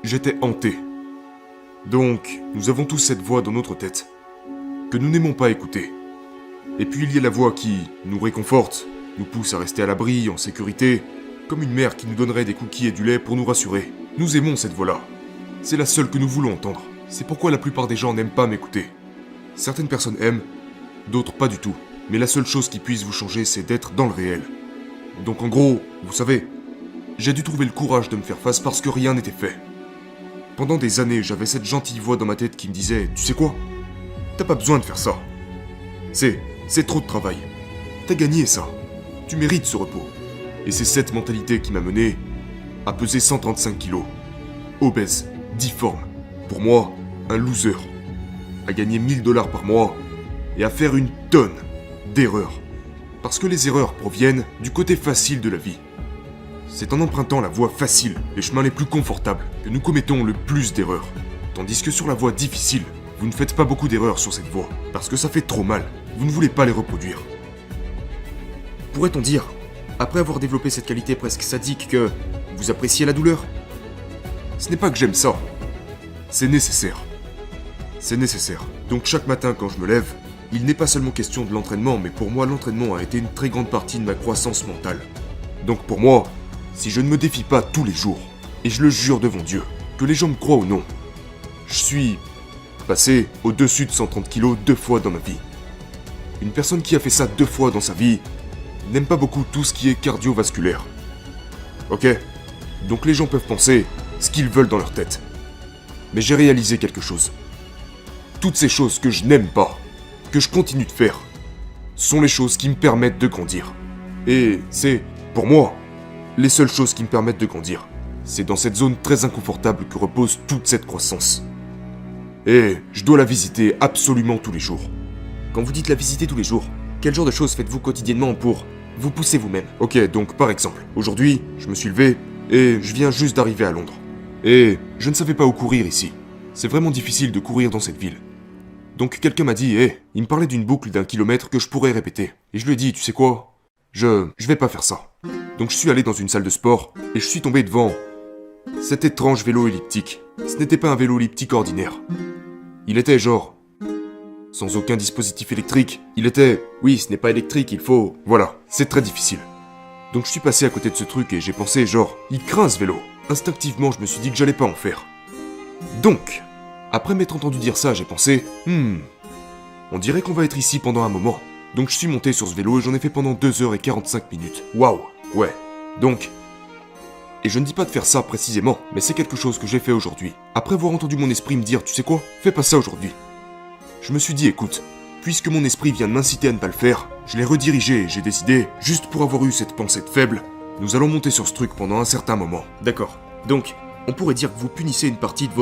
j'étais hanté. Donc, nous avons tous cette voix dans notre tête, que nous n'aimons pas écouter. Et puis il y a la voix qui nous réconforte, nous pousse à rester à l'abri, en sécurité, comme une mère qui nous donnerait des cookies et du lait pour nous rassurer. Nous aimons cette voix-là. C'est la seule que nous voulons entendre. C'est pourquoi la plupart des gens n'aiment pas m'écouter. Certaines personnes aiment, d'autres pas du tout. Mais la seule chose qui puisse vous changer, c'est d'être dans le réel. Donc en gros, vous savez, j'ai dû trouver le courage de me faire face parce que rien n'était fait. Pendant des années, j'avais cette gentille voix dans ma tête qui me disait « Tu sais quoi ? T'as pas besoin de faire ça. C'est trop de travail. T'as gagné ça. Tu mérites ce repos. » Et c'est cette mentalité qui m'a mené à peser 135 kilos. Obèse, difforme. Pour moi, un loser. À gagner 1000 $ par mois et à faire une tonne d'erreurs. Parce que les erreurs proviennent du côté facile de la vie. C'est en empruntant la voie facile, les chemins les plus confortables, que nous commettons le plus d'erreurs. Tandis que sur la voie difficile, vous ne faites pas beaucoup d'erreurs sur cette voie, parce que ça fait trop mal, vous ne voulez pas les reproduire. Pourrait-on dire, après avoir développé cette qualité presque sadique, que vous appréciez la douleur ? Ce n'est pas que j'aime ça, c'est nécessaire. C'est nécessaire. Donc chaque matin quand je me lève, il n'est pas seulement question de l'entraînement, mais pour moi l'entraînement a été une très grande partie de ma croissance mentale. Donc pour moi, si je ne me défie pas tous les jours, et je le jure devant Dieu, que les gens me croient ou non, je suis passé au-dessus de 130 kilos 2 fois dans ma vie. Une personne qui a fait ça 2 fois dans sa vie n'aime pas beaucoup tout ce qui est cardiovasculaire. Ok ? Donc les gens peuvent penser ce qu'ils veulent dans leur tête. Mais j'ai réalisé quelque chose. Toutes ces choses que je n'aime pas, que je continue de faire, sont les choses qui me permettent de grandir. Et c'est, pour moi, les seules choses qui me permettent de grandir. C'est dans cette zone très inconfortable que repose toute cette croissance. Et je dois la visiter absolument tous les jours. Quand vous dites la visiter tous les jours, quel genre de choses faites-vous quotidiennement pour vous pousser vous-même ? Ok, donc par exemple, aujourd'hui, je me suis levé et je viens juste d'arriver à Londres. Et je ne savais pas où courir ici. C'est vraiment difficile de courir dans cette ville. Donc quelqu'un m'a dit, il me parlait d'une boucle d'1 kilomètre que je pourrais répéter. Et je lui ai dit, tu sais quoi ? Je vais pas faire ça. Donc je suis allé dans une salle de sport et je suis tombé devant cet étrange vélo elliptique. Ce n'était pas un vélo elliptique ordinaire. Il était genre sans aucun dispositif électrique. Il était, oui, ce n'est pas électrique, il faut... Voilà, c'est très difficile. Donc je suis passé à côté de ce truc et j'ai pensé genre, il craint ce vélo. Instinctivement, je me suis dit que j'allais pas en faire. Donc, après m'être entendu dire ça, j'ai pensé, on dirait qu'on va être ici pendant un moment. Donc je suis monté sur ce vélo et j'en ai fait pendant 2h45. Waouh, ouais. Donc, et je ne dis pas de faire ça précisément, mais c'est quelque chose que j'ai fait aujourd'hui. Après avoir entendu mon esprit me dire, tu sais quoi, fais pas ça aujourd'hui. Je me suis dit, écoute, puisque mon esprit vient de m'inciter à ne pas le faire, je l'ai redirigé et j'ai décidé, juste pour avoir eu cette pensée de faible, nous allons monter sur ce truc pendant un certain moment. D'accord. Donc, on pourrait dire que vous punissez une partie de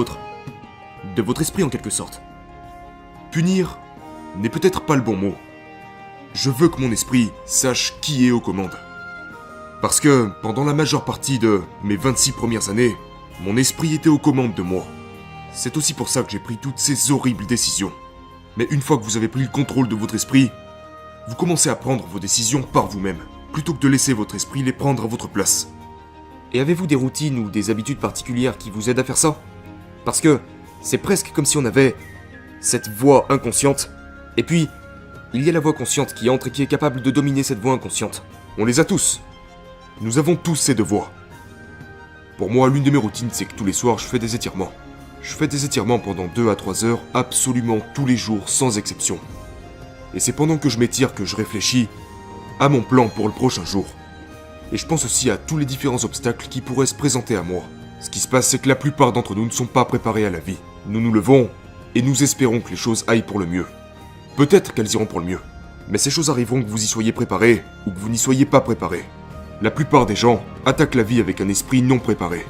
votre esprit en quelque sorte. Punir n'est peut-être pas le bon mot. Je veux que mon esprit sache qui est aux commandes. Parce que, pendant la majeure partie de mes 26 premières années, mon esprit était aux commandes de moi. C'est aussi pour ça que j'ai pris toutes ces horribles décisions. Mais une fois que vous avez pris le contrôle de votre esprit, vous commencez à prendre vos décisions par vous-même, plutôt que de laisser votre esprit les prendre à votre place. Et avez-vous des routines ou des habitudes particulières qui vous aident à faire ça ? Parce que c'est presque comme si on avait cette voix inconsciente, et puis il y a la voix consciente qui entre et qui est capable de dominer cette voix inconsciente. On les a tous. Nous avons tous ces deux voix. Pour moi, l'une de mes routines, c'est que tous les soirs, je fais des étirements. Je fais des étirements pendant 2 à 3 heures, absolument tous les jours, sans exception. Et c'est pendant que je m'étire que je réfléchis à mon plan pour le prochain jour. Et je pense aussi à tous les différents obstacles qui pourraient se présenter à moi. Ce qui se passe, c'est que la plupart d'entre nous ne sont pas préparés à la vie. Nous nous levons, et nous espérons que les choses aillent pour le mieux. Peut-être qu'elles iront pour le mieux. Mais ces choses arriveront que vous y soyez préparés, ou que vous n'y soyez pas préparés. La plupart des gens attaquent la vie avec un esprit non préparé.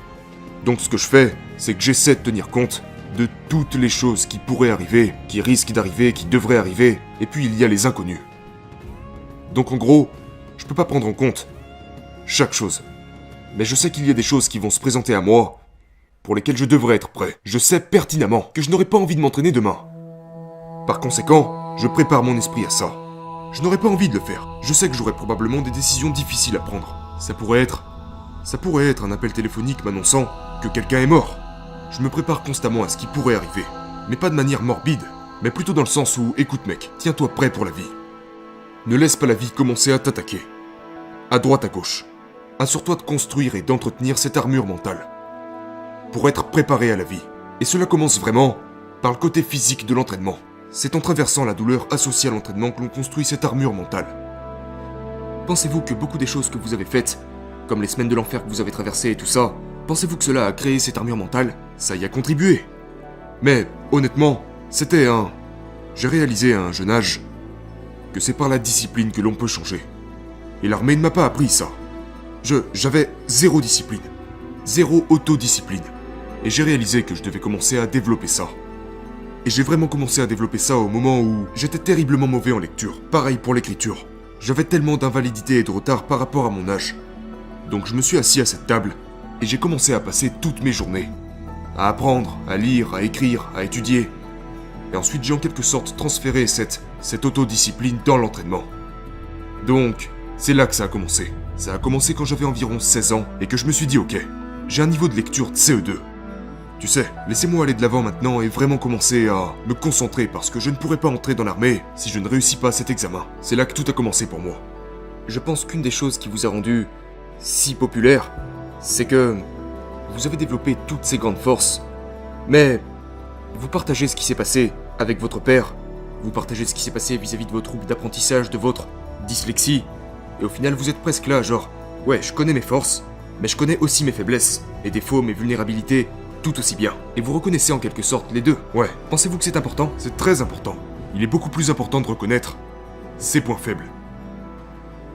Donc ce que je fais, c'est que j'essaie de tenir compte de toutes les choses qui pourraient arriver, qui risquent d'arriver, qui devraient arriver, et puis il y a les inconnus. Donc en gros, je peux pas prendre en compte chaque chose. Mais je sais qu'il y a des choses qui vont se présenter à moi, pour lesquelles je devrais être prêt. Je sais pertinemment que je n'aurai pas envie de m'entraîner demain. Par conséquent, je prépare mon esprit à ça. Je n'aurais pas envie de le faire. Je sais que j'aurai probablement des décisions difficiles à prendre. Ça pourrait être un appel téléphonique m'annonçant que quelqu'un est mort. Je me prépare constamment à ce qui pourrait arriver. Mais pas de manière morbide, mais plutôt dans le sens où, écoute mec, tiens-toi prêt pour la vie. Ne laisse pas la vie commencer à t'attaquer. À droite, à gauche. Assure-toi de construire et d'entretenir cette armure mentale. Pour être préparé à la vie. Et cela commence vraiment par le côté physique de l'entraînement. C'est en traversant la douleur associée à l'entraînement que l'on construit cette armure mentale. Pensez-vous que beaucoup des choses que vous avez faites, comme les semaines de l'enfer que vous avez traversées et tout ça, pensez-vous que cela a créé cette armure mentale? Ça y a contribué. Mais, honnêtement, j'ai réalisé à un jeune âge que c'est par la discipline que l'on peut changer. Et l'armée ne m'a pas appris ça. J'avais zéro discipline. Zéro autodiscipline. Et j'ai réalisé que je devais commencer à développer ça. Et j'ai vraiment commencé à développer ça au moment où j'étais terriblement mauvais en lecture. Pareil pour l'écriture. J'avais tellement d'invalidité et de retard par rapport à mon âge. Donc je me suis assis à cette table et j'ai commencé à passer toutes mes journées. À apprendre, à lire, à écrire, à étudier. Et ensuite j'ai en quelque sorte transféré cette autodiscipline dans l'entraînement. Donc, c'est là que ça a commencé. Ça a commencé quand j'avais environ 16 ans et que je me suis dit ok, j'ai un niveau de lecture de CE2. Tu sais, laissez-moi aller de l'avant maintenant et vraiment commencer à me concentrer parce que je ne pourrai pas entrer dans l'armée si je ne réussis pas cet examen. C'est là que tout a commencé pour moi. Je pense qu'une des choses qui vous a rendu si populaire, c'est que vous avez développé toutes ces grandes forces, mais vous partagez ce qui s'est passé avec votre père, vous partagez ce qui s'est passé vis-à-vis de vos troubles d'apprentissage, de votre dyslexie, et au final vous êtes presque là, genre, ouais, je connais mes forces, mais je connais aussi mes faiblesses, mes défauts, mes vulnérabilités, tout aussi bien. Et vous reconnaissez en quelque sorte les deux. Ouais, pensez-vous que c'est important? C'est très important. Il est beaucoup plus important de reconnaître ses points faibles.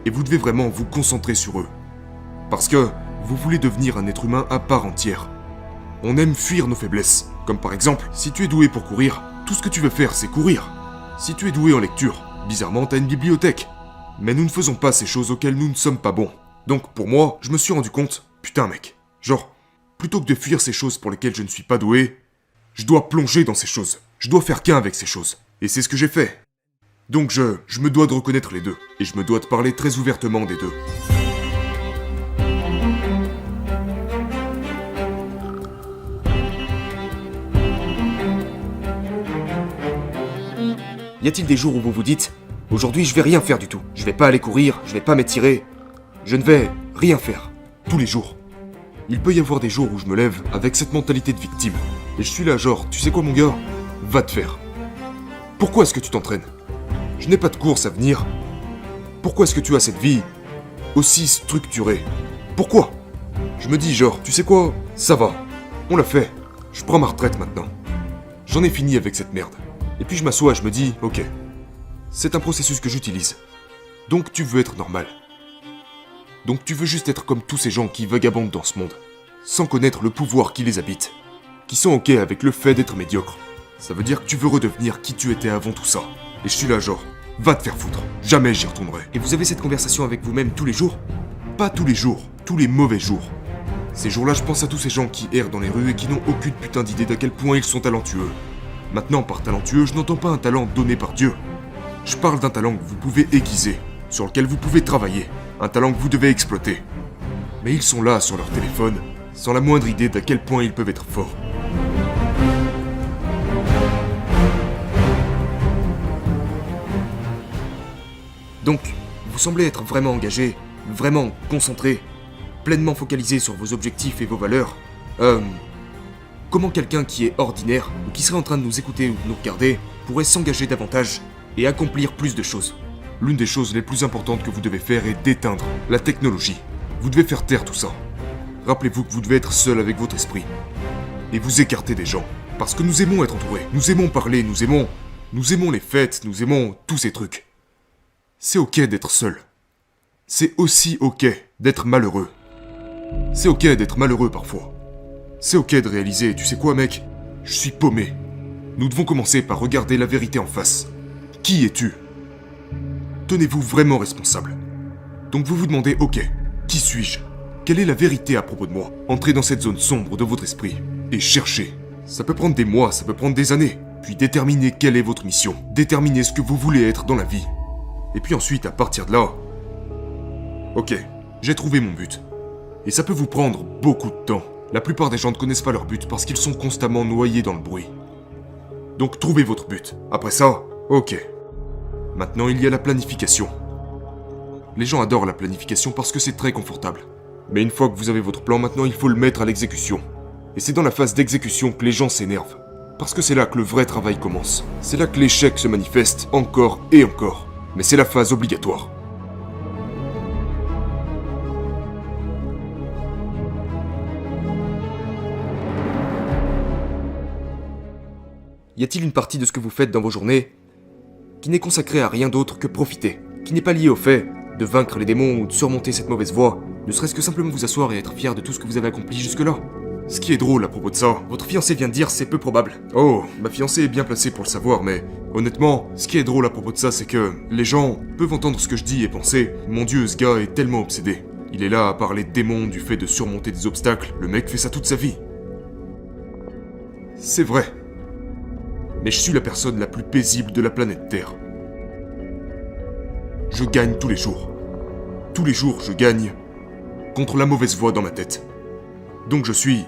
Et vous devez vraiment vous concentrer sur eux. Parce que vous voulez devenir un être humain à part entière. On aime fuir nos faiblesses. Comme par exemple, si tu es doué pour courir, tout ce que tu veux faire c'est courir. Si tu es doué en lecture, bizarrement t'as une bibliothèque. Mais nous ne faisons pas ces choses auxquelles nous ne sommes pas bons. Donc pour moi, je me suis rendu compte, putain mec, genre, plutôt que de fuir ces choses pour lesquelles je ne suis pas doué, je dois plonger dans ces choses. Je dois faire qu'un avec ces choses. Et c'est ce que j'ai fait. Donc je me dois de reconnaître les deux. Et je me dois de parler très ouvertement des deux. Y a-t-il des jours où vous vous dites « Aujourd'hui, je vais rien faire du tout. Je vais pas aller courir, je vais pas m'étirer. Je ne vais rien faire. » Tous les jours. Il peut y avoir des jours où je me lève avec cette mentalité de victime. Et je suis là genre, tu sais quoi mon gars? Va te faire. Pourquoi est-ce que tu t'entraînes? Je n'ai pas de course à venir. Pourquoi est-ce que tu as cette vie aussi structurée? Pourquoi? Je me dis genre, tu sais quoi? Ça va. On l'a fait. Je prends ma retraite maintenant. J'en ai fini avec cette merde. Et puis je m'assois et je me dis, ok. C'est un processus que j'utilise. Donc tu veux être normal. Donc tu veux juste être comme tous ces gens qui vagabondent dans ce monde, sans connaître le pouvoir qui les habite, qui sont ok avec le fait d'être médiocre. Ça veut dire que tu veux redevenir qui tu étais avant tout ça. Et je suis là genre, va te faire foutre, jamais j'y retournerai. Et vous avez cette conversation avec vous-même tous les jours? Pas tous les jours, tous les mauvais jours. Ces jours-là, je pense à tous ces gens qui errent dans les rues et qui n'ont aucune putain d'idée d'à quel point ils sont talentueux. Maintenant, par talentueux, je n'entends pas un talent donné par Dieu. Je parle d'un talent que vous pouvez aiguiser, sur lequel vous pouvez travailler, un talent que vous devez exploiter. Mais ils sont là sur leur téléphone, sans la moindre idée d'à quel point ils peuvent être forts. Donc, vous semblez être vraiment engagé, vraiment concentré, pleinement focalisé sur vos objectifs et vos valeurs. Comment quelqu'un qui est ordinaire, ou qui serait en train de nous écouter ou de nous regarder, pourrait s'engager davantage et accomplir plus de choses? L'une des choses les plus importantes que vous devez faire est d'éteindre la technologie. Vous devez faire taire tout ça. Rappelez-vous que vous devez être seul avec votre esprit. Et vous écarter des gens. Parce que nous aimons être entourés. Nous aimons parler, nous aimons les fêtes, nous aimons tous ces trucs. C'est ok d'être seul. C'est aussi ok d'être malheureux. C'est ok d'être malheureux parfois. C'est ok de réaliser, tu sais quoi mec? Je suis paumé. Nous devons commencer par regarder la vérité en face. Qui es-tu? Tenez-vous vraiment responsable. Donc vous vous demandez, ok, qui suis-je? Quelle est la vérité à propos de moi? Entrez dans cette zone sombre de votre esprit et cherchez. Ça peut prendre des mois, ça peut prendre des années. Puis déterminez quelle est votre mission. Déterminez ce que vous voulez être dans la vie. Et puis ensuite, à partir de là... Ok, j'ai trouvé mon but. Et ça peut vous prendre beaucoup de temps. La plupart des gens ne connaissent pas leur but parce qu'ils sont constamment noyés dans le bruit. Donc trouvez votre but. Après ça, ok. Maintenant, il y a la planification. Les gens adorent la planification parce que c'est très confortable. Mais une fois que vous avez votre plan, maintenant il faut le mettre à l'exécution. Et c'est dans la phase d'exécution que les gens s'énervent. Parce que c'est là que le vrai travail commence. C'est là que l'échec se manifeste encore et encore. Mais c'est la phase obligatoire. Y a-t-il une partie de ce que vous faites dans vos journées qui n'est consacrée à rien d'autre que profiter, qui n'est pas liée au fait de vaincre les démons ou de surmonter cette mauvaise voie, ne serait-ce que simplement vous asseoir et être fier de tout ce que vous avez accompli jusque-là? Ce qui est drôle à propos de ça, votre fiancé vient de dire c'est peu probable. Oh, ma fiancée est bien placée pour le savoir, mais honnêtement, ce qui est drôle à propos de ça, c'est que les gens peuvent entendre ce que je dis et penser « Mon Dieu, ce gars est tellement obsédé. Il est là à parler de démons, du fait de surmonter des obstacles, le mec fait ça toute sa vie. » C'est vrai. Mais je suis la personne la plus paisible de la planète Terre. Je gagne tous les jours. Tous les jours, je gagne contre la mauvaise voix dans ma tête. Donc je suis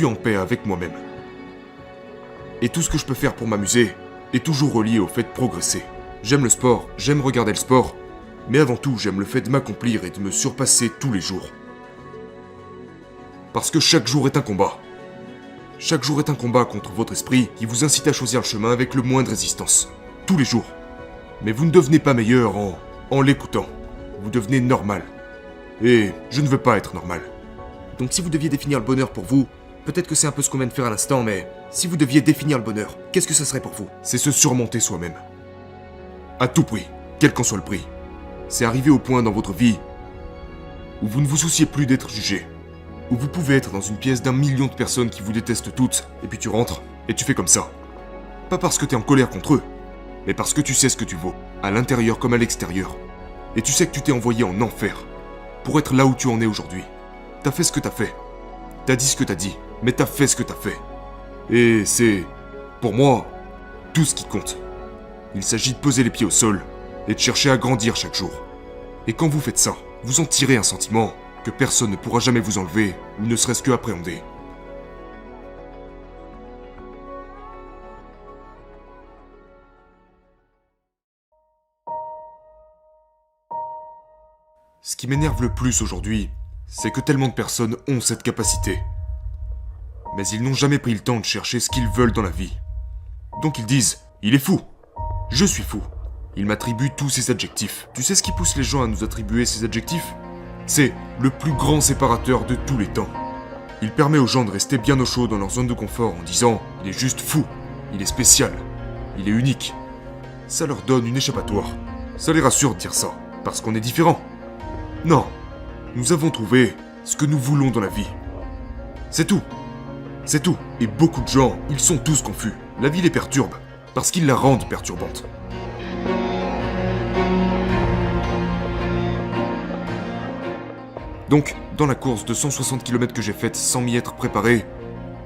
en paix avec moi-même. Et tout ce que je peux faire pour m'amuser est toujours relié au fait de progresser. J'aime le sport, j'aime regarder le sport, mais avant tout, j'aime le fait de m'accomplir et de me surpasser tous les jours. Parce que chaque jour est un combat. Chaque jour est un combat contre votre esprit qui vous incite à choisir le chemin avec le moins de résistance. Tous les jours. Mais vous ne devenez pas meilleur en l'écoutant. Vous devenez normal. Et je ne veux pas être normal. Donc si vous deviez définir le bonheur pour vous, peut-être que c'est un peu ce qu'on vient de faire à l'instant, mais si vous deviez définir le bonheur, qu'est-ce que ça serait pour vous? C'est se surmonter soi-même. À tout prix, quel qu'en soit le prix. C'est arriver au point dans votre vie où vous ne vous souciez plus d'être jugé. Où vous pouvez être dans une pièce d'1 million de personnes qui vous détestent toutes, et puis tu rentres, et tu fais comme ça. Pas parce que t'es en colère contre eux, mais parce que tu sais ce que tu vaux, à l'intérieur comme à l'extérieur. Et tu sais que tu t'es envoyé en enfer, pour être là où tu en es aujourd'hui. T'as fait ce que t'as fait. T'as dit ce que t'as dit, mais t'as fait ce que t'as fait. Et c'est, pour moi, tout ce qui compte. Il s'agit de poser les pieds au sol, et de chercher à grandir chaque jour. Et quand vous faites ça, vous en tirez un sentiment que personne ne pourra jamais vous enlever, ou ne serait-ce que appréhender. Ce qui m'énerve le plus aujourd'hui, c'est que tellement de personnes ont cette capacité. Mais ils n'ont jamais pris le temps de chercher ce qu'ils veulent dans la vie. Donc ils disent « Il est fou !»« Je suis fou !» Ils m'attribuent tous ces adjectifs. Tu sais ce qui pousse les gens à nous attribuer ces adjectifs ? C'est le plus grand séparateur de tous les temps. Il permet aux gens de rester bien au chaud dans leur zone de confort en disant « Il est juste fou, il est spécial, il est unique ». Ça leur donne une échappatoire. Ça les rassure de dire ça, parce qu'on est différent. Non, nous avons trouvé ce que nous voulons dans la vie. C'est tout. C'est tout. Et beaucoup de gens, ils sont tous confus. La vie les perturbe, parce qu'ils la rendent perturbante. Donc, dans la course de 160 km que j'ai faite sans m'y être préparé,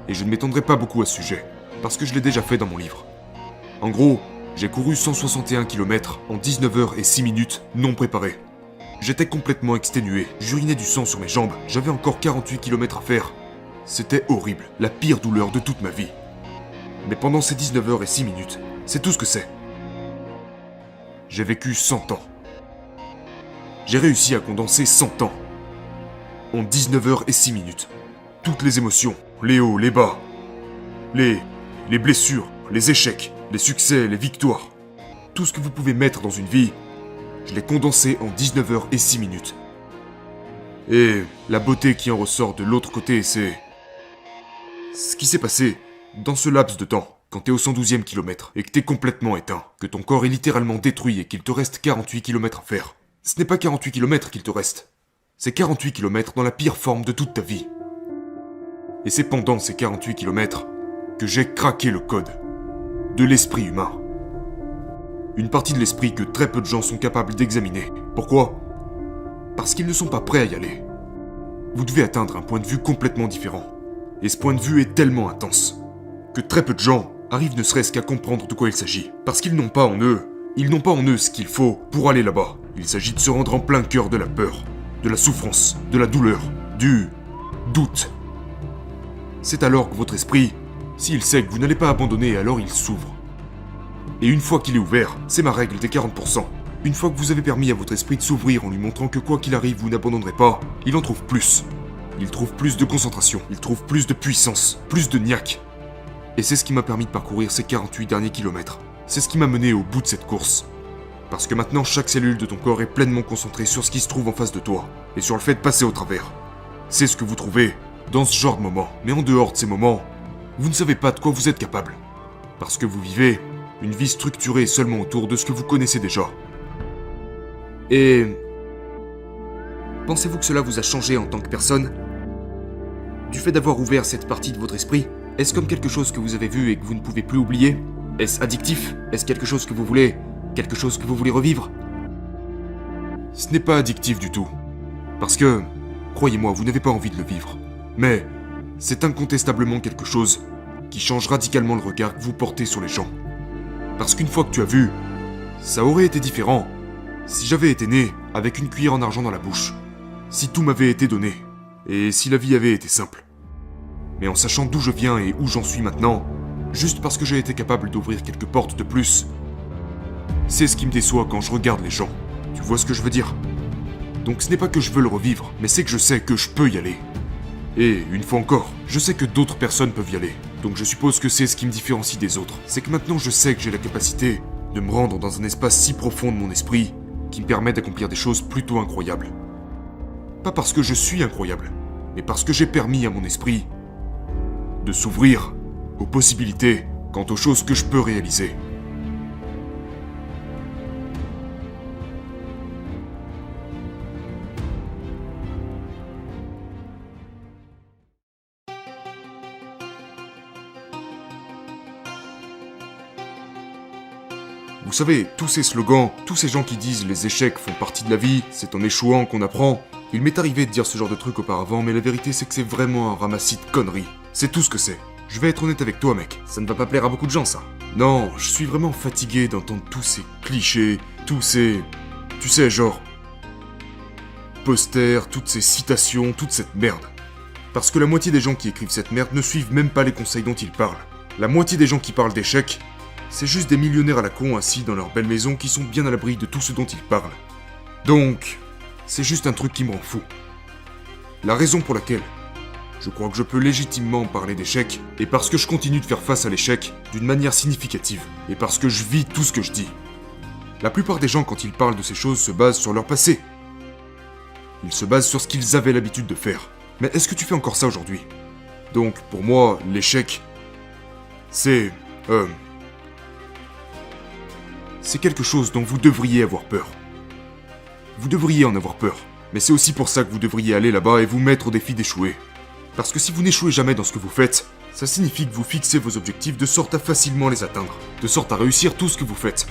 et je ne m'étendrai pas beaucoup à ce sujet, parce que je l'ai déjà fait dans mon livre. En gros, j'ai couru 161 km en 19 heures et 6 minutes non préparé. J'étais complètement exténué, j'urinais du sang sur mes jambes, j'avais encore 48 km à faire. C'était horrible, la pire douleur de toute ma vie. Mais pendant ces 19 heures et 6 minutes, c'est tout ce que c'est. J'ai vécu 100 ans. J'ai réussi à condenser 100 ans. En 19 heures et 6 minutes. Toutes les émotions, les hauts, les bas, les blessures, les échecs, les succès, les victoires. Tout ce que vous pouvez mettre dans une vie, je l'ai condensé en 19 heures et 6 minutes. Et la beauté qui en ressort de l'autre côté, c'est ce qui s'est passé dans ce laps de temps, quand t'es au 112e kilomètre et que t'es complètement éteint, que ton corps est littéralement détruit et qu'il te reste 48 km à faire. Ce n'est pas 48 km qu'il te reste. C'est 48 km dans la pire forme de toute ta vie. Et c'est pendant ces 48 km que j'ai craqué le code de l'esprit humain. Une partie de l'esprit que très peu de gens sont capables d'examiner. Pourquoi ? Parce qu'ils ne sont pas prêts à y aller. Vous devez atteindre un point de vue complètement différent. Et ce point de vue est tellement intense que très peu de gens arrivent ne serait-ce qu'à comprendre de quoi il s'agit. Parce qu'ils n'ont pas en eux, ce qu'il faut pour aller là-bas. Il s'agit de se rendre en plein cœur de la peur, de la souffrance, de la douleur, du doute, c'est alors que votre esprit, s'il sait que vous n'allez pas abandonner, alors il s'ouvre. Et une fois qu'il est ouvert, c'est ma règle des 40%. Une fois que vous avez permis à votre esprit de s'ouvrir en lui montrant que quoi qu'il arrive, vous n'abandonnerez pas, il en trouve plus. Il trouve plus de concentration, il trouve plus de puissance, plus de niaque. Et c'est ce qui m'a permis de parcourir ces 48 derniers kilomètres. C'est ce qui m'a mené au bout de cette course. Parce que maintenant, chaque cellule de ton corps est pleinement concentrée sur ce qui se trouve en face de toi, et sur le fait de passer au travers. C'est ce que vous trouvez dans ce genre de moments. Mais en dehors de ces moments, vous ne savez pas de quoi vous êtes capable. Parce que vous vivez une vie structurée seulement autour de ce que vous connaissez déjà. Et... pensez-vous que cela vous a changé en tant que personne ? Du fait d'avoir ouvert cette partie de votre esprit, est-ce comme quelque chose que vous avez vu et que vous ne pouvez plus oublier ? Est-ce addictif ? Est-ce quelque chose que vous voulez ? Quelque chose que vous voulez revivre ? Ce n'est pas addictif du tout. Parce que, croyez-moi, vous n'avez pas envie de le vivre. Mais c'est incontestablement quelque chose qui change radicalement le regard que vous portez sur les gens. Parce qu'une fois que tu as vu, ça aurait été différent si j'avais été né avec une cuillère en argent dans la bouche. Si tout m'avait été donné. Et si la vie avait été simple. Mais en sachant d'où je viens et où j'en suis maintenant, juste parce que j'ai été capable d'ouvrir quelques portes de plus, c'est ce qui me déçoit quand je regarde les gens. Tu vois ce que je veux dire ? Donc ce n'est pas que je veux le revivre, mais c'est que je sais que je peux y aller. Et, une fois encore, je sais que d'autres personnes peuvent y aller. Donc je suppose que c'est ce qui me différencie des autres. C'est que maintenant je sais que j'ai la capacité de me rendre dans un espace si profond de mon esprit qui me permet d'accomplir des choses plutôt incroyables. Pas parce que je suis incroyable, mais parce que j'ai permis à mon esprit de s'ouvrir aux possibilités quant aux choses que je peux réaliser. Vous savez, tous ces slogans, tous ces gens qui disent les échecs font partie de la vie, c'est en échouant qu'on apprend. Il m'est arrivé de dire ce genre de truc auparavant, mais la vérité c'est que c'est vraiment un ramassis de conneries. C'est tout ce que c'est. Je vais être honnête avec toi, mec. Ça ne va pas plaire à beaucoup de gens, ça. Non, je suis vraiment fatigué d'entendre tous ces clichés, tous ces... tu sais, genre... posters, toutes ces citations, toute cette merde. Parce que la moitié des gens qui écrivent cette merde ne suivent même pas les conseils dont ils parlent. La moitié des gens qui parlent d'échecs, c'est juste des millionnaires à la con assis dans leur belle maison qui sont bien à l'abri de tout ce dont ils parlent. Donc, c'est juste un truc qui me rend fou. La raison pour laquelle je crois que je peux légitimement parler d'échecs est parce que je continue de faire face à l'échec d'une manière significative et parce que je vis tout ce que je dis. La plupart des gens, quand ils parlent de ces choses, se basent sur leur passé. Ils se basent sur ce qu'ils avaient l'habitude de faire. Mais est-ce que tu fais encore ça aujourd'hui ? Donc, pour moi, l'échec, c'est quelque chose dont vous devriez avoir peur. Vous devriez en avoir peur. Mais c'est aussi pour ça que vous devriez aller là-bas et vous mettre au défi d'échouer. Parce que si vous n'échouez jamais dans ce que vous faites, ça signifie que vous fixez vos objectifs de sorte à facilement les atteindre. De sorte à réussir tout ce que vous faites.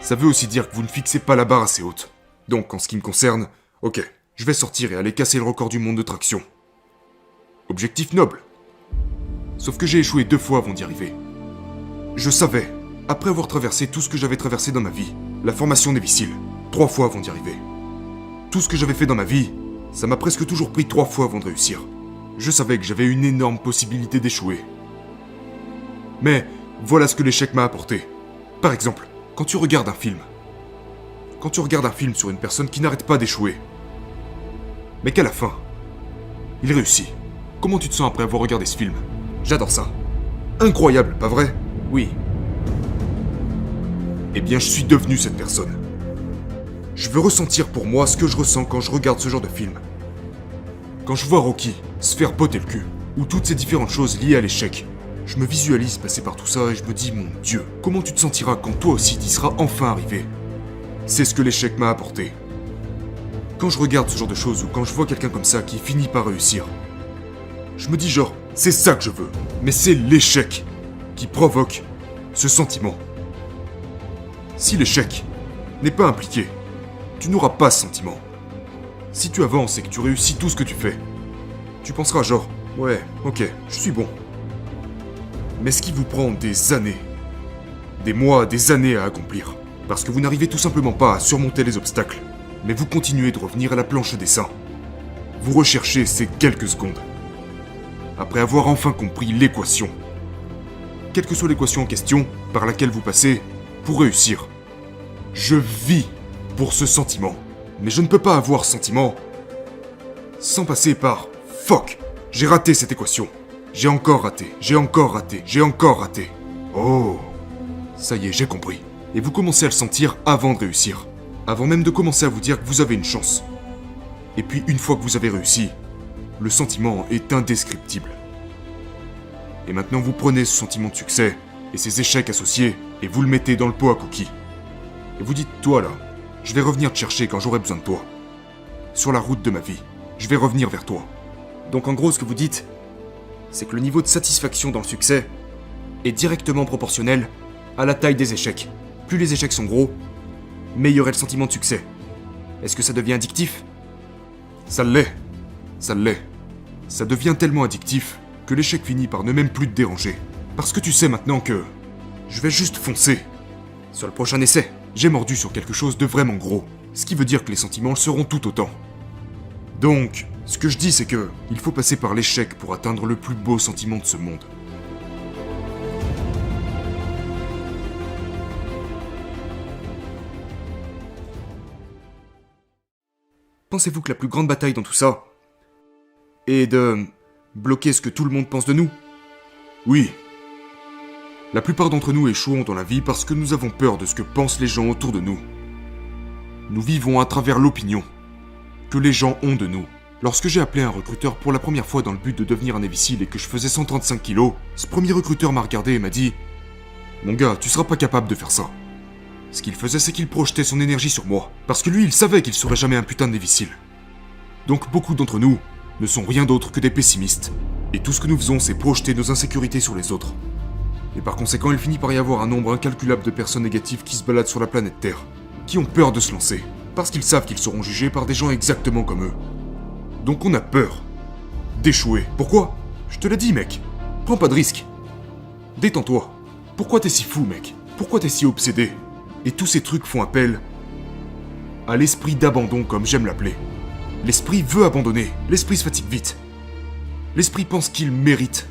Ça veut aussi dire que vous ne fixez pas la barre assez haute. Donc, en ce qui me concerne, ok, je vais sortir et aller casser le record du monde de traction. Objectif noble. Sauf que j'ai échoué 2 fois avant d'y arriver. Je savais, après avoir traversé tout ce que j'avais traversé dans ma vie, la formation des missiles, 3 fois avant d'y arriver. Tout ce que j'avais fait dans ma vie, ça m'a presque toujours pris 3 fois avant de réussir. Je savais que j'avais une énorme possibilité d'échouer. Mais voilà ce que l'échec m'a apporté. Par exemple, quand tu regardes un film. Quand tu regardes un film sur une personne qui n'arrête pas d'échouer, mais qu'à la fin, il réussit. Comment tu te sens après avoir regardé ce film ? J'adore ça. Incroyable, pas vrai ? Oui. Eh bien, je suis devenu cette personne. Je veux ressentir pour moi ce que je ressens quand je regarde ce genre de film. Quand je vois Rocky se faire botter le cul, ou toutes ces différentes choses liées à l'échec, je me visualise passer par tout ça et je me dis, mon Dieu, comment tu te sentiras quand toi aussi t'y seras enfin arrivé ? C'est ce que l'échec m'a apporté. Quand je regarde ce genre de choses ou quand je vois quelqu'un comme ça qui finit par réussir, je me dis genre, c'est ça que je veux. Mais c'est l'échec qui provoque ce sentiment. Si l'échec n'est pas impliqué, tu n'auras pas ce sentiment. Si tu avances et que tu réussis tout ce que tu fais, tu penseras genre, ouais, ok, je suis bon. Mais ce qui vous prend des années, des mois, des années à accomplir, parce que vous n'arrivez tout simplement pas à surmonter les obstacles, mais vous continuez de revenir à la planche des seins. Vous recherchez ces quelques secondes. après avoir enfin compris l'équation. Quelle que soit l'équation en question par laquelle vous passez, pour réussir. Je vis pour ce sentiment. Mais je ne peux pas avoir ce sentiment sans passer par « Fuck ! J'ai raté cette équation. J'ai encore raté, j'ai encore raté, j'ai encore raté. » Oh, ça y est, j'ai compris. Et vous commencez à le sentir avant de réussir. Avant même de commencer à vous dire que vous avez une chance. Et puis une fois que vous avez réussi, le sentiment est indescriptible. Et maintenant vous prenez ce sentiment de succès et ses échecs associés et vous le mettez dans le pot à cookies. Et vous dites, toi là, je vais revenir te chercher quand j'aurai besoin de toi. Sur la route de ma vie, je vais revenir vers toi. Donc en gros ce que vous dites, c'est que le niveau de satisfaction dans le succès est directement proportionnel à la taille des échecs. Plus les échecs sont gros, meilleur est le sentiment de succès. Est-ce que ça devient addictif ? Ça l'est. Ça l'est. Ça devient tellement addictif que l'échec finit par ne même plus te déranger. Parce que tu sais maintenant que je vais juste foncer. Sur le prochain essai, j'ai mordu sur quelque chose de vraiment gros. Ce qui veut dire que les sentiments le seront tout autant. Donc, ce que je dis c'est que il faut passer par l'échec pour atteindre le plus beau sentiment de ce monde. Pensez-vous que la plus grande bataille dans tout ça est de bloquer ce que tout le monde pense de nous ? Oui. La plupart d'entre nous échouons dans la vie parce que nous avons peur de ce que pensent les gens autour de nous. Nous vivons à travers l'opinion que les gens ont de nous. Lorsque j'ai appelé un recruteur pour la première fois dans le but de devenir un imbécile et que je faisais 135 kilos, ce premier recruteur m'a regardé et m'a dit « Mon gars, tu seras pas capable de faire ça. » Ce qu'il faisait, c'est qu'il projetait son énergie sur moi, parce que lui, il savait qu'il serait jamais un putain d'imbécile. Donc beaucoup d'entre nous ne sont rien d'autre que des pessimistes, et tout ce que nous faisons, c'est projeter nos insécurités sur les autres. Et par conséquent, il finit par y avoir un nombre incalculable de personnes négatives qui se baladent sur la planète Terre, qui ont peur de se lancer, parce qu'ils savent qu'ils seront jugés par des gens exactement comme eux. Donc on a peur d'échouer. Pourquoi ? Je te l'ai dit, mec. Prends pas de risques. Détends-toi. Pourquoi t'es si fou, mec ? Pourquoi t'es si obsédé ? Et tous ces trucs font appel à l'esprit d'abandon, comme j'aime l'appeler. L'esprit veut abandonner. L'esprit se fatigue vite. L'esprit pense qu'il mérite.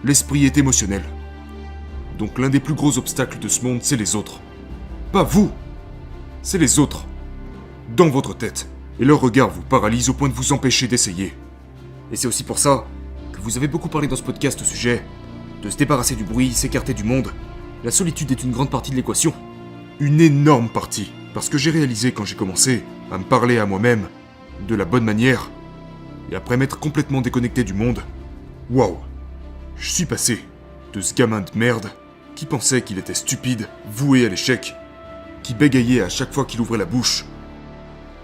L'esprit est émotionnel. Donc l'un des plus gros obstacles de ce monde, c'est les autres. Pas vous. C'est les autres. Dans votre tête. Et leur regard vous paralyse au point de vous empêcher d'essayer. Et c'est aussi pour ça que vous avez beaucoup parlé dans ce podcast au sujet de se débarrasser du bruit, s'écarter du monde. La solitude est une grande partie de l'équation. Une énorme partie. Parce que j'ai réalisé quand j'ai commencé à me parler à moi-même de la bonne manière, et après m'être complètement déconnecté du monde, waouh, je suis passé de ce gamin de merde qui pensait qu'il était stupide, voué à l'échec, qui bégayait à chaque fois qu'il ouvrait la bouche,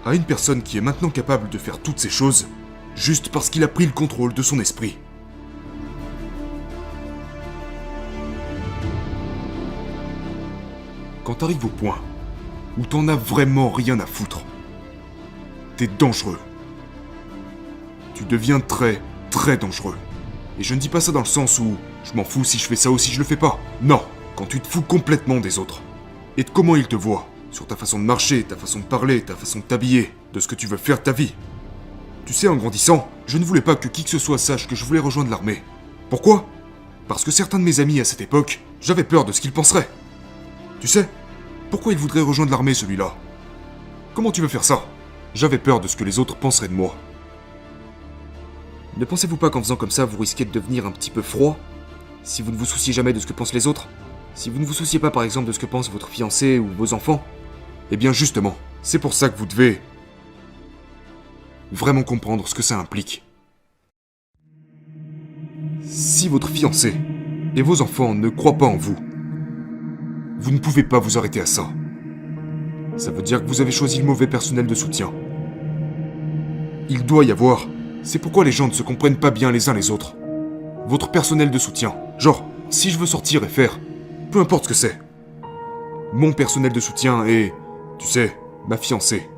à une personne qui est maintenant capable de faire toutes ces choses juste parce qu'il a pris le contrôle de son esprit. Quand t'arrives au point où t'en as vraiment rien à foutre, t'es dangereux. Tu deviens très, très dangereux. Et je ne dis pas ça dans le sens où je m'en fous si je fais ça ou si je le fais pas. Non, quand tu te fous complètement des autres. Et de comment ils te voient. Sur ta façon de marcher, ta façon de parler, ta façon de t'habiller, de ce que tu veux faire de ta vie. Tu sais, en grandissant, je ne voulais pas que qui que ce soit sache que je voulais rejoindre l'armée. Pourquoi ? Parce que certains de mes amis à cette époque, j'avais peur de ce qu'ils penseraient. Tu sais, pourquoi il voudrait rejoindre l'armée celui-là ? Comment tu veux faire ça ? J'avais peur de ce que les autres penseraient de moi. Ne pensez-vous pas qu'en faisant comme ça, vous risquez de devenir un petit peu froid ? Si vous ne vous souciez jamais de ce que pensent les autres ? Si vous ne vous souciez pas par exemple de ce que pense votre fiancé ou vos enfants ? Eh bien justement, c'est pour ça que vous devez vraiment comprendre ce que ça implique. Si votre fiancé et vos enfants ne croient pas en vous, vous ne pouvez pas vous arrêter à ça. Ça veut dire que vous avez choisi le mauvais personnel de soutien. Il doit y avoir... C'est pourquoi les gens ne se comprennent pas bien les uns les autres. Votre personnel de soutien. Genre, si je veux sortir et faire... Peu importe ce que c'est. Mon personnel de soutien est... Tu sais, ma fiancée.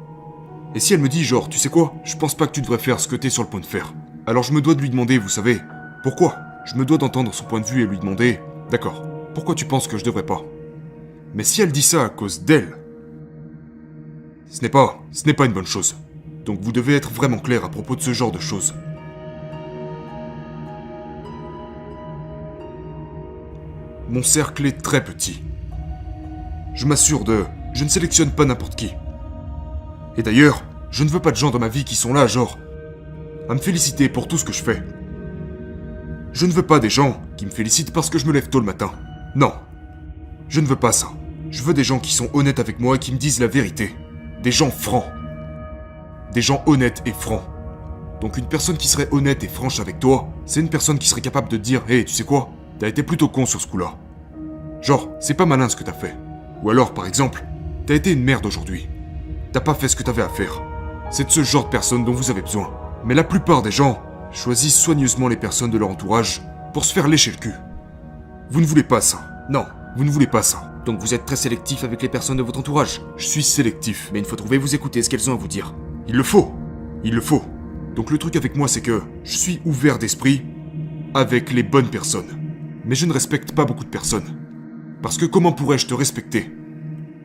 Et si elle me dit genre, tu sais quoi, je pense pas que tu devrais faire ce que t'es sur le point de faire. Alors je me dois de lui demander, vous savez, pourquoi ? Je me dois d'entendre son point de vue et lui demander, d'accord, pourquoi tu penses que je devrais pas ? Mais si elle dit ça à cause d'elle, ce n'est pas une bonne chose. Donc vous devez être vraiment clair à propos de ce genre de choses. Mon cercle est très petit. Je m'assure je ne sélectionne pas n'importe qui. Et d'ailleurs, je ne veux pas de gens dans ma vie qui sont là, genre, à me féliciter pour tout ce que je fais. Je ne veux pas des gens qui me félicitent parce que je me lève tôt le matin. Non. Je ne veux pas ça. Je veux des gens qui sont honnêtes avec moi et qui me disent la vérité. Des gens francs. Des gens honnêtes et francs. Donc une personne qui serait honnête et franche avec toi, c'est une personne qui serait capable de te dire « Hey, tu sais quoi? T'as été plutôt con sur ce coup-là. Genre, c'est pas malin ce que t'as fait. » Ou alors, par exemple, « T'as été une merde aujourd'hui. T'as pas fait ce que t'avais à faire. » C'est de ce genre de personnes dont vous avez besoin. Mais la plupart des gens choisissent soigneusement les personnes de leur entourage pour se faire lécher le cul. Vous ne voulez pas ça. Non, vous ne voulez pas ça. Donc vous êtes très sélectif avec les personnes de votre entourage. Je suis sélectif, mais une fois trouvé, vous écoutez ce qu'elles ont à vous dire. Il le faut. Il le faut. Donc le truc avec moi, c'est que je suis ouvert d'esprit avec les bonnes personnes. Mais je ne respecte pas beaucoup de personnes. Parce que comment pourrais-je te respecter?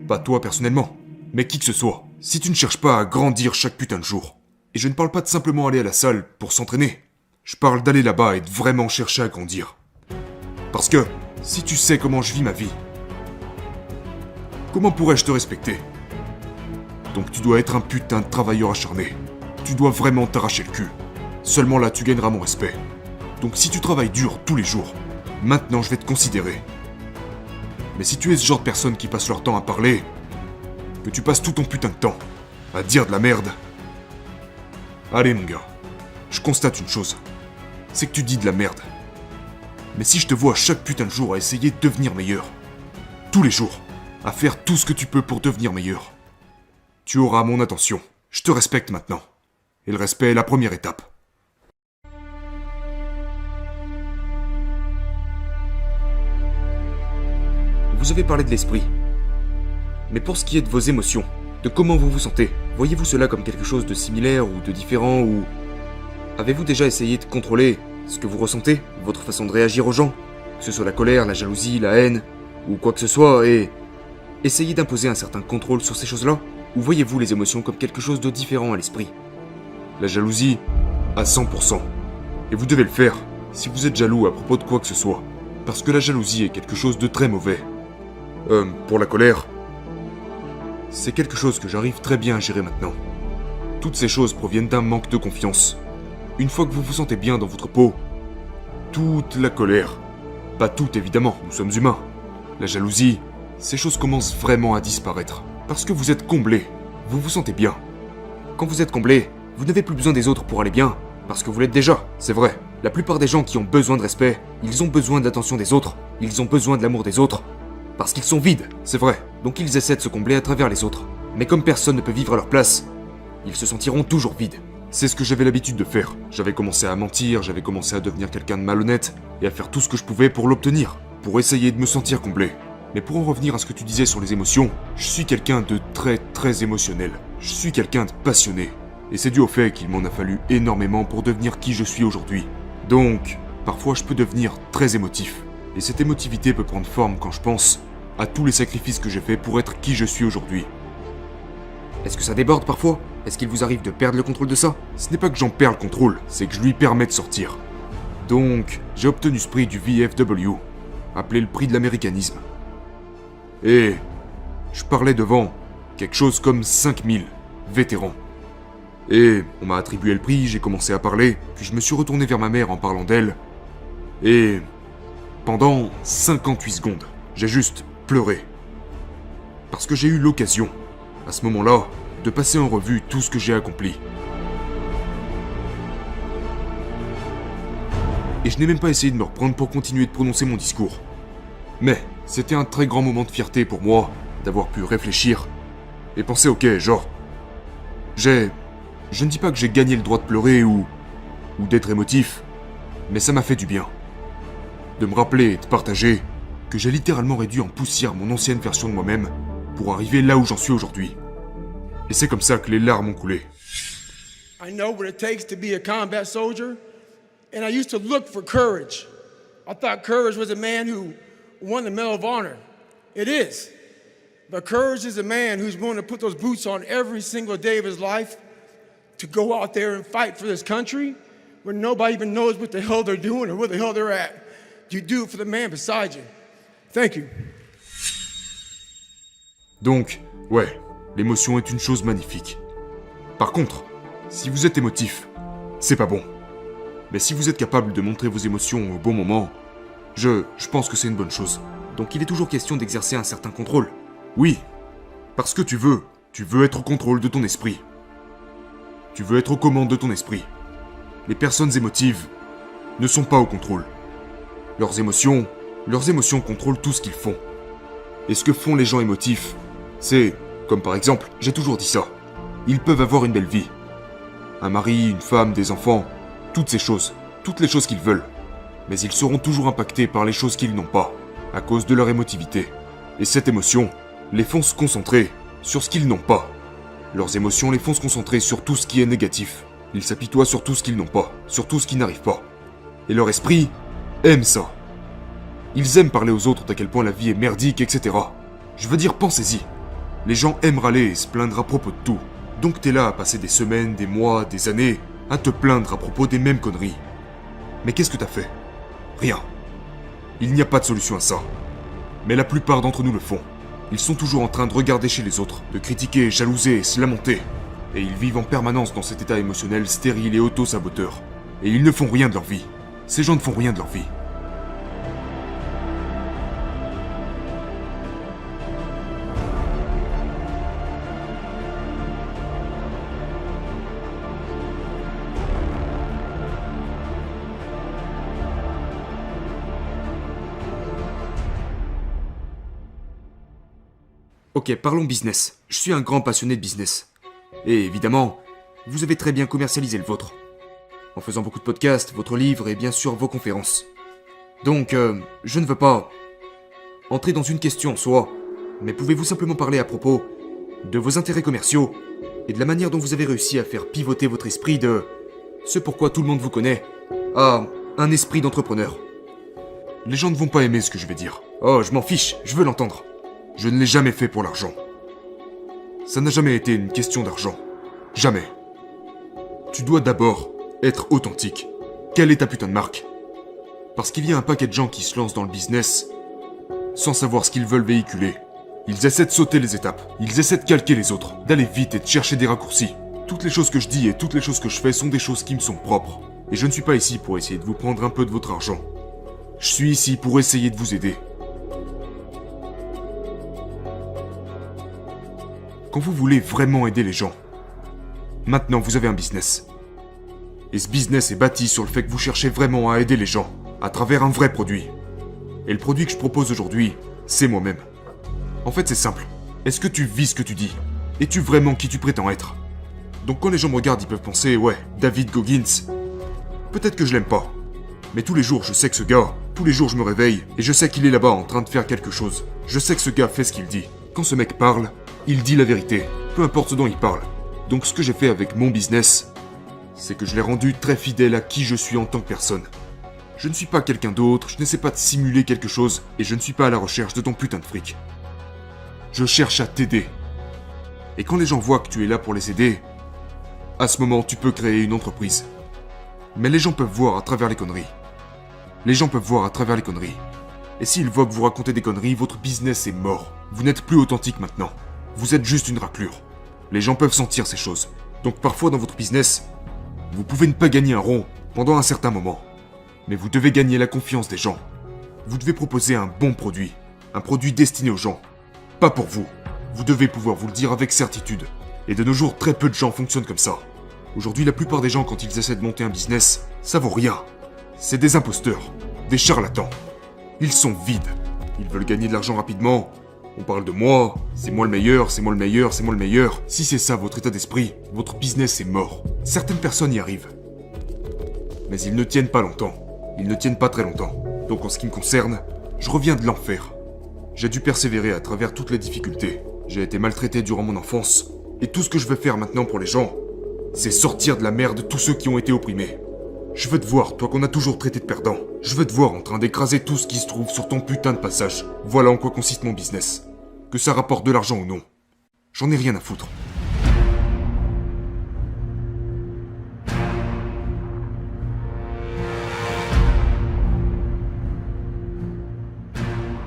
Pas toi personnellement, mais qui que ce soit. Si tu ne cherches pas à grandir chaque putain de jour. Et je ne parle pas de simplement aller à la salle pour s'entraîner. Je parle d'aller là-bas et de vraiment chercher à grandir. Parce que, si tu sais comment je vis ma vie, comment pourrais-je te respecter? Donc tu dois être un putain de travailleur acharné. Tu dois vraiment t'arracher le cul. Seulement là, tu gagneras mon respect. Donc si tu travailles dur tous les jours, maintenant je vais te considérer. Mais si tu es ce genre de personne qui passe leur temps à parler, que tu passes tout ton putain de temps à dire de la merde, allez mon gars, je constate une chose, c'est que tu dis de la merde. Mais si je te vois chaque putain de jour à essayer de devenir meilleur, tous les jours, à faire tout ce que tu peux pour devenir meilleur, tu auras mon attention. Je te respecte maintenant. Et le respect est la première étape. Vous avez parlé de l'esprit. Mais pour ce qui est de vos émotions, de comment vous vous sentez, voyez-vous cela comme quelque chose de similaire ou de différent ou... Avez-vous déjà essayé de contrôler ce que vous ressentez, votre façon de réagir aux gens, que ce soit la colère, la jalousie, la haine, ou quoi que ce soit, et... Essayez d'imposer un certain contrôle sur ces choses-là? Ou voyez-vous les émotions comme quelque chose de différent à l'esprit? La jalousie, à 100%. Et vous devez le faire, si vous êtes jaloux à propos de quoi que ce soit. Parce que la jalousie est quelque chose de très mauvais. Pour la colère, c'est quelque chose que j'arrive très bien à gérer maintenant. Toutes ces choses proviennent d'un manque de confiance. Une fois que vous vous sentez bien dans votre peau, toute la colère, pas toute évidemment, nous sommes humains. La jalousie, ces choses commencent vraiment à disparaître. Parce que vous êtes comblé, vous vous sentez bien. Quand vous êtes comblé, vous n'avez plus besoin des autres pour aller bien, parce que vous l'êtes déjà, c'est vrai. La plupart des gens qui ont besoin de respect, ils ont besoin de l'attention des autres, ils ont besoin de l'amour des autres, parce qu'ils sont vides, c'est vrai. Donc ils essaient de se combler à travers les autres. Mais comme personne ne peut vivre à leur place, ils se sentiront toujours vides. C'est ce que j'avais l'habitude de faire. J'avais commencé à mentir, j'avais commencé à devenir quelqu'un de malhonnête, et à faire tout ce que je pouvais pour l'obtenir, pour essayer de me sentir comblé. Mais pour en revenir à ce que tu disais sur les émotions, je suis quelqu'un de très émotionnel. Je suis quelqu'un de passionné. Et c'est dû au fait qu'il m'en a fallu énormément pour devenir qui je suis aujourd'hui. Donc, parfois je peux devenir très émotif. Et cette émotivité peut prendre forme quand je pense à tous les sacrifices que j'ai faits pour être qui je suis aujourd'hui. Est-ce que ça déborde parfois? Est-ce qu'il vous arrive de perdre le contrôle de ça? Ce n'est pas que j'en perds le contrôle, c'est que je lui permets de sortir. Donc, j'ai obtenu ce prix du VFW, appelé le prix de l'américanisme. Et je parlais devant quelque chose comme 5000 vétérans. Et on m'a attribué le prix, j'ai commencé à parler, puis je me suis retourné vers ma mère en parlant d'elle. Et pendant 58 secondes, j'ai juste pleuré. Parce que j'ai eu l'occasion, à ce moment-là, de passer en revue tout ce que j'ai accompli. Et je n'ai même pas essayé de me reprendre pour continuer de prononcer mon discours. Mais c'était un très grand moment de fierté pour moi d'avoir pu réfléchir et penser ok, genre... Je ne dis pas que j'ai gagné le droit de pleurer ou d'être émotif, mais ça m'a fait du bien. De me rappeler et de partager que j'ai littéralement réduit en poussière mon ancienne version de moi-même pour arriver là où j'en suis aujourd'hui. Et c'est comme ça que les larmes ont coulé. I know what it takes to be a combat soldier, and I used to look for courage. I thought courage was a man who won the Medal of Honor. It is. But courage is a man who's willing to put those boots on every single day of his life to go out there and fight for this country when nobody even knows what the hell they're doing or where the hell they're at. You do it for the man beside you. Thank you. Donc, ouais, l'émotion est une chose magnifique. Par contre, si vous êtes émotif, c'est pas bon. Mais si vous êtes capable de montrer vos émotions au bon moment, je pense que c'est une bonne chose. Donc il est toujours question d'exercer un certain contrôle. Oui, parce que tu veux être au contrôle de ton esprit. Tu veux être aux commandes de ton esprit. Les personnes émotives ne sont pas au contrôle. Leurs émotions contrôlent tout ce qu'ils font. Et ce que font les gens émotifs, c'est, comme par exemple, j'ai toujours dit ça, ils peuvent avoir une belle vie. Un mari, une femme, des enfants, toutes les choses qu'ils veulent. Mais ils seront toujours impactés par les choses qu'ils n'ont pas, à cause de leur émotivité. Et cette émotion les font se concentrer sur ce qu'ils n'ont pas. Leurs émotions les font se concentrer sur tout ce qui est négatif. Ils s'apitoient sur tout ce qu'ils n'ont pas, sur tout ce qui n'arrive pas. Et leur esprit aime ça. Ils aiment parler aux autres d'à quel point la vie est merdique, etc. Je veux dire, pensez-y. Les gens aiment râler et se plaindre à propos de tout. Donc t'es là à passer des semaines, des mois, des années, à te plaindre à propos des mêmes conneries. Mais qu'est-ce que t'as fait? Rien. Il n'y a pas de solution à ça. Mais la plupart d'entre nous le font. Ils sont toujours en train de regarder chez les autres, de critiquer, jalouser et se lamenter. Et ils vivent en permanence dans cet état émotionnel stérile et auto-saboteur. Et ils ne font rien de leur vie. Ces gens ne font rien de leur vie. Ok, parlons business. Je suis un grand passionné de business. Et évidemment, vous avez très bien commercialisé le vôtre. En faisant beaucoup de podcasts, votre livre et bien sûr vos conférences. Donc, je ne veux pas entrer dans une question en soi, mais pouvez-vous simplement parler à propos de vos intérêts commerciaux et de la manière dont vous avez réussi à faire pivoter votre esprit de ce pourquoi tout le monde vous connaît à un esprit d'entrepreneur. Les gens ne vont pas aimer ce que je vais dire. Oh, je m'en fiche, je veux l'entendre. Je ne l'ai jamais fait pour l'argent. Ça n'a jamais été une question d'argent. Jamais. Tu dois d'abord être authentique. Quelle est ta putain de marque? Parce qu'il y a un paquet de gens qui se lancent dans le business sans savoir ce qu'ils veulent véhiculer. Ils essaient de sauter les étapes. Ils essaient de calquer les autres, d'aller vite et de chercher des raccourcis. Toutes les choses que je dis et toutes les choses que je fais sont des choses qui me sont propres. Et je ne suis pas ici pour essayer de vous prendre un peu de votre argent. Je suis ici pour essayer de vous aider. Quand vous voulez vraiment aider les gens, maintenant vous avez un business. Et ce business est bâti sur le fait que vous cherchez vraiment à aider les gens, à travers un vrai produit. Et le produit que je propose aujourd'hui, c'est moi-même. En fait, c'est simple. Est-ce que tu vis ce que tu dis? Es-tu vraiment qui tu prétends être? Donc quand les gens me regardent, ils peuvent penser, ouais, David Goggins, peut-être que je l'aime pas. Mais tous les jours, je sais que ce gars, tous les jours je me réveille, et je sais qu'il est là-bas en train de faire quelque chose. Je sais que ce gars fait ce qu'il dit. Quand ce mec parle, il dit la vérité, peu importe ce dont il parle. Donc ce que j'ai fait avec mon business, c'est que je l'ai rendu très fidèle à qui je suis en tant que personne. Je ne suis pas quelqu'un d'autre, je n'essaie pas de simuler quelque chose, et je ne suis pas à la recherche de ton putain de fric. Je cherche à t'aider. Et quand les gens voient que tu es là pour les aider, à ce moment tu peux créer une entreprise. Mais les gens peuvent voir à travers les conneries. Les gens peuvent voir à travers les conneries. Et s'ils voient que vous racontez des conneries, votre business est mort. Vous n'êtes plus authentique maintenant. Vous êtes juste une raclure. Les gens peuvent sentir ces choses. Donc parfois dans votre business, vous pouvez ne pas gagner un rond pendant un certain moment. Mais vous devez gagner la confiance des gens. Vous devez proposer un bon produit. Un produit destiné aux gens. Pas pour vous. Vous devez pouvoir vous le dire avec certitude. Et de nos jours, très peu de gens fonctionnent comme ça. Aujourd'hui, la plupart des gens, quand ils essaient de monter un business, ça vaut rien. C'est des imposteurs. Des charlatans. Ils sont vides. Ils veulent gagner de l'argent rapidement. On parle de moi, c'est moi le meilleur, c'est moi le meilleur, c'est moi le meilleur. Si c'est ça votre état d'esprit, votre business est mort. Certaines personnes y arrivent. Mais ils ne tiennent pas longtemps. Ils ne tiennent pas très longtemps. Donc en ce qui me concerne, je reviens de l'enfer. J'ai dû persévérer à travers toutes les difficultés. J'ai été maltraité durant mon enfance. Et tout ce que je veux faire maintenant pour les gens, c'est sortir de la merde tous ceux qui ont été opprimés. Je veux te voir, toi qu'on a toujours traité de perdant. Je veux te voir en train d'écraser tout ce qui se trouve sur ton putain de passage. Voilà en quoi consiste mon business. Que ça rapporte de l'argent ou non. J'en ai rien à foutre.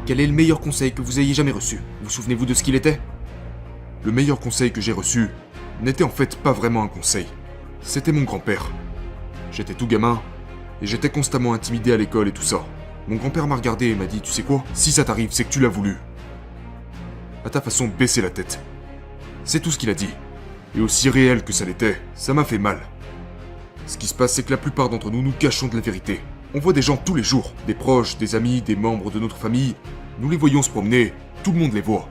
Quel est le meilleur conseil que vous ayez jamais reçu? Vous souvenez-vous de ce qu'il était? Le meilleur conseil que j'ai reçu n'était en fait pas vraiment un conseil. C'était mon grand-père. J'étais tout gamin, et j'étais constamment intimidé à l'école et tout ça. Mon grand-père m'a regardé et m'a dit, tu sais quoi? Si ça t'arrive, c'est que tu l'as voulu. À ta façon, baisser la tête. C'est tout ce qu'il a dit. Et aussi réel que ça l'était, ça m'a fait mal. Ce qui se passe, c'est que la plupart d'entre nous cachons de la vérité. On voit des gens tous les jours, des proches, des amis, des membres de notre famille. Nous les voyons se promener, tout le monde les voit.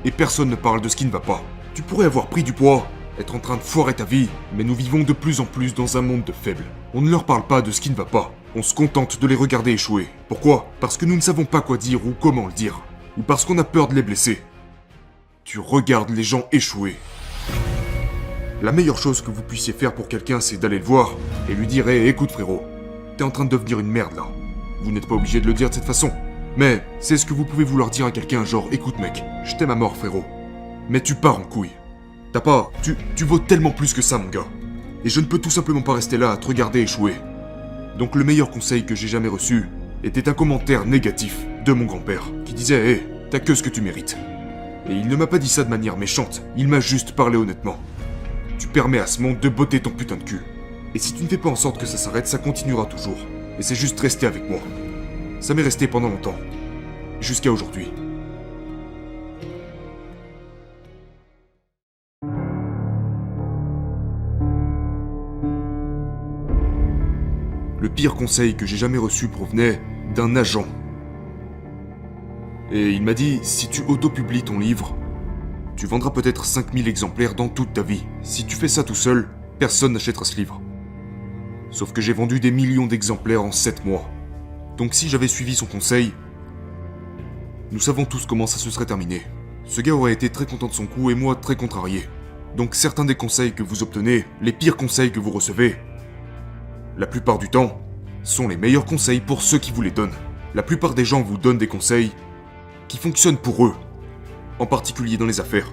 Et personne ne parle de ce qui ne va pas. Tu pourrais avoir pris du poids, être en train de foirer ta vie, mais nous vivons de plus en plus dans un monde de faibles. On ne leur parle pas de ce qui ne va pas. On se contente de les regarder échouer. Pourquoi? Parce que nous ne savons pas quoi dire ou comment le dire. Ou parce qu'on a peur de les blesser. Tu regardes les gens échouer. La meilleure chose que vous puissiez faire pour quelqu'un, c'est d'aller le voir et lui dire « Hey, écoute frérot, t'es en train de devenir une merde là. » Vous n'êtes pas obligé de le dire de cette façon. Mais c'est ce que vous pouvez vouloir dire à quelqu'un, genre « Écoute mec, je t'aime à mort frérot. Mais tu pars en couille. T'as pas... Tu vaux tellement plus que ça mon gars. Et je ne peux tout simplement pas rester là à te regarder échouer. » Donc le meilleur conseil que j'ai jamais reçu était un commentaire négatif de mon grand-père qui disait « Hey, t'as que ce que tu mérites. » Et il ne m'a pas dit ça de manière méchante, il m'a juste parlé honnêtement. Tu permets à ce monde de botter ton putain de cul. Et si tu ne fais pas en sorte que ça s'arrête, ça continuera toujours. Et c'est juste rester avec moi. Ça m'est resté pendant longtemps. Jusqu'à aujourd'hui. Le pire conseil que j'ai jamais reçu provenait d'un agent. Et il m'a dit, si tu auto-publies ton livre, tu vendras peut-être 5000 exemplaires dans toute ta vie. Si tu fais ça tout seul, personne n'achètera ce livre. Sauf que j'ai vendu des millions d'exemplaires en 7 mois. Donc si j'avais suivi son conseil, nous savons tous comment ça se serait terminé. Ce gars aurait été très content de son coup et moi très contrarié. Donc certains des conseils que vous obtenez, les pires conseils que vous recevez, la plupart du temps, sont les meilleurs conseils pour ceux qui vous les donnent. La plupart des gens vous donnent des conseils qui fonctionnent pour eux, en particulier dans les affaires.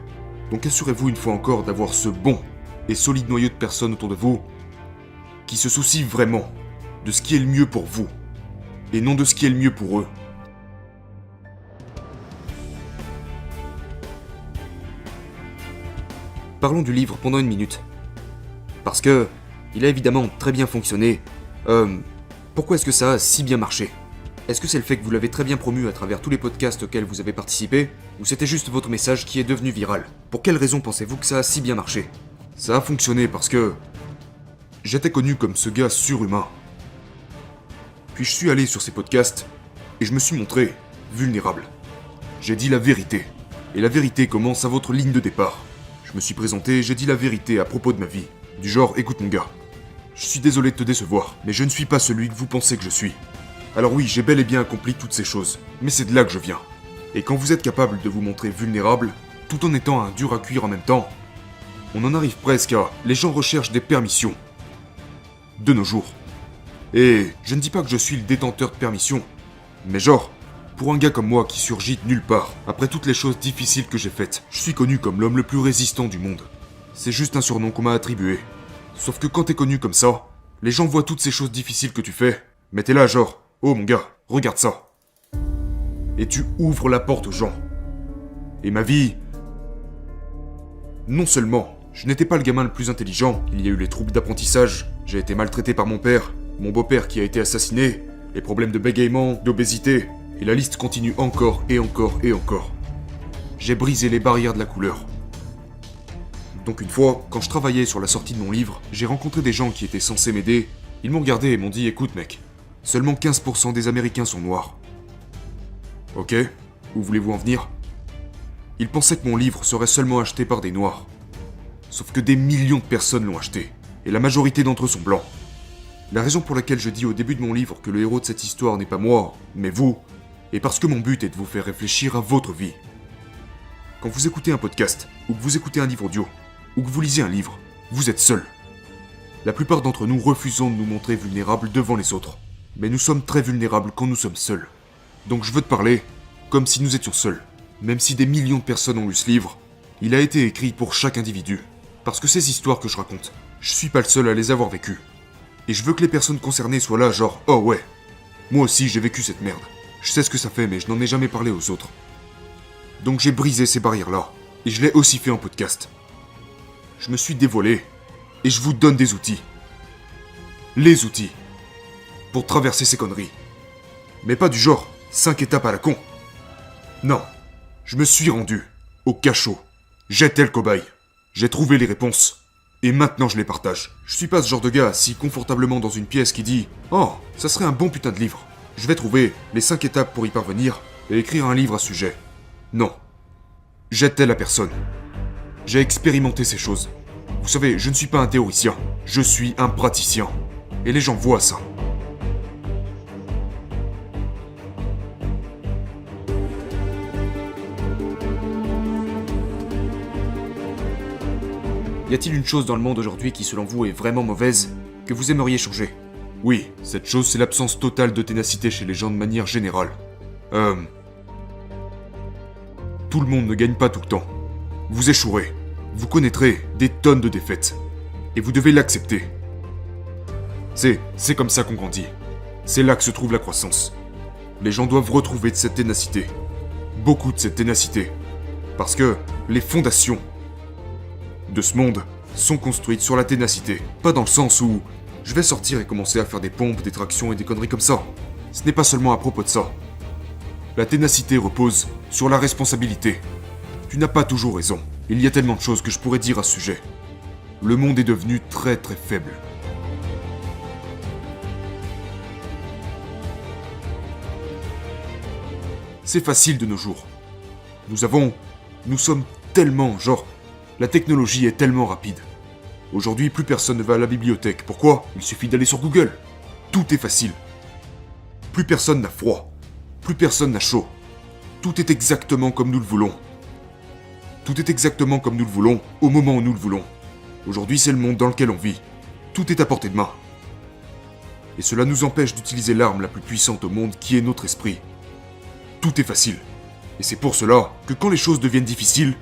Donc assurez-vous une fois encore d'avoir ce bon et solide noyau de personnes autour de vous qui se soucient vraiment de ce qui est le mieux pour vous, et non de ce qui est le mieux pour eux. Parlons du livre pendant une minute. Parce que, il a évidemment très bien fonctionné. Pourquoi est-ce que ça a si bien marché? Est-ce que c'est le fait que vous l'avez très bien promu à travers tous les podcasts auxquels vous avez participé, ou c'était juste votre message qui est devenu viral? Pour quelle raison pensez-vous que ça a si bien marché? Ça a fonctionné parce que j'étais connu comme ce gars surhumain. Puis je suis allé sur ces podcasts et je me suis montré vulnérable. J'ai dit la vérité. Et la vérité commence à votre ligne de départ. Je me suis présenté et j'ai dit la vérité à propos de ma vie. Du genre, écoute mon gars, je suis désolé de te décevoir, mais je ne suis pas celui que vous pensez que je suis. Alors oui, j'ai bel et bien accompli toutes ces choses, mais c'est de là que je viens. Et quand vous êtes capable de vous montrer vulnérable, tout en étant un dur à cuire en même temps, on en arrive presque à... Les gens recherchent des permissions. De nos jours. Et je ne dis pas que je suis le détenteur de permission, mais genre, pour un gars comme moi qui surgit de nulle part, après toutes les choses difficiles que j'ai faites, je suis connu comme l'homme le plus résistant du monde. C'est juste un surnom qu'on m'a attribué. Sauf que quand t'es connu comme ça, les gens voient toutes ces choses difficiles que tu fais, mais t'es là genre, oh mon gars, regarde ça. Et tu ouvres la porte aux gens. Et ma vie... Non seulement, je n'étais pas le gamin le plus intelligent, il y a eu les troubles d'apprentissage, j'ai été maltraité par mon père, mon beau-père qui a été assassiné, les problèmes de bégaiement, d'obésité, et la liste continue encore et encore et encore. J'ai brisé les barrières de la couleur. Donc une fois, quand je travaillais sur la sortie de mon livre, j'ai rencontré des gens qui étaient censés m'aider. Ils m'ont regardé et m'ont dit « Écoute mec, seulement 15% des Américains sont noirs. » Ok, où voulez-vous en venir? Ils pensaient que mon livre serait seulement acheté par des noirs. Sauf que des millions de personnes l'ont acheté, et la majorité d'entre eux sont blancs. La raison pour laquelle je dis au début de mon livre que le héros de cette histoire n'est pas moi, mais vous, est parce que mon but est de vous faire réfléchir à votre vie. Quand vous écoutez un podcast, ou que vous écoutez un livre audio, ou que vous lisez un livre, vous êtes seul. La plupart d'entre nous refusons de nous montrer vulnérables devant les autres. Mais nous sommes très vulnérables quand nous sommes seuls. Donc je veux te parler comme si nous étions seuls. Même si des millions de personnes ont lu ce livre, il a été écrit pour chaque individu. Parce que ces histoires que je raconte, je suis pas le seul à les avoir vécues. Et je veux que les personnes concernées soient là genre « Oh ouais, moi aussi j'ai vécu cette merde. Je sais ce que ça fait, mais je n'en ai jamais parlé aux autres. Donc j'ai brisé ces barrières-là, et je l'ai aussi fait en podcast. Je me suis dévoilé, et je vous donne des outils. Les outils. Pour traverser ces conneries. Mais pas du genre 5 étapes à la con. Non, je me suis rendu au cachot. J'étais le cobaye. J'ai trouvé les réponses. Et maintenant je les partage. Je suis pas ce genre de gars assis confortablement dans une pièce qui dit « Oh, ça serait un bon putain de livre. Je vais trouver les 5 étapes pour y parvenir et écrire un livre à ce sujet. » Non. J'étais la personne. J'ai expérimenté ces choses. Vous savez, je ne suis pas un théoricien. Je suis un praticien. Et les gens voient ça. Y a-t-il une chose dans le monde aujourd'hui qui, selon vous, est vraiment mauvaise, que vous aimeriez changer? Oui, cette chose, c'est l'absence totale de ténacité chez les gens de manière générale. Tout le monde ne gagne pas tout le temps. Vous échouerez. Vous connaîtrez des tonnes de défaites. Et vous devez l'accepter. C'est comme ça qu'on grandit. C'est là que se trouve la croissance. Les gens doivent retrouver de cette ténacité. Beaucoup de cette ténacité. Parce que les fondations de ce monde sont construites sur la ténacité. Pas dans le sens où je vais sortir et commencer à faire des pompes, des tractions et des conneries comme ça. Ce n'est pas seulement à propos de ça. La ténacité repose sur la responsabilité. Tu n'as pas toujours raison. Il y a tellement de choses que je pourrais dire à ce sujet. Le monde est devenu très très faible. C'est facile de nos jours. Nous sommes tellement, la technologie est tellement rapide. Aujourd'hui, plus personne ne va à la bibliothèque. Pourquoi? Il suffit d'aller sur Google. Tout est facile. Plus personne n'a froid. Plus personne n'a chaud. Tout est exactement comme nous le voulons. Tout est exactement comme nous le voulons, au moment où nous le voulons. Aujourd'hui, c'est le monde dans lequel on vit. Tout est à portée de main. Et cela nous empêche d'utiliser l'arme la plus puissante au monde, qui est notre esprit. Tout est facile. Et c'est pour cela que quand les choses deviennent difficiles,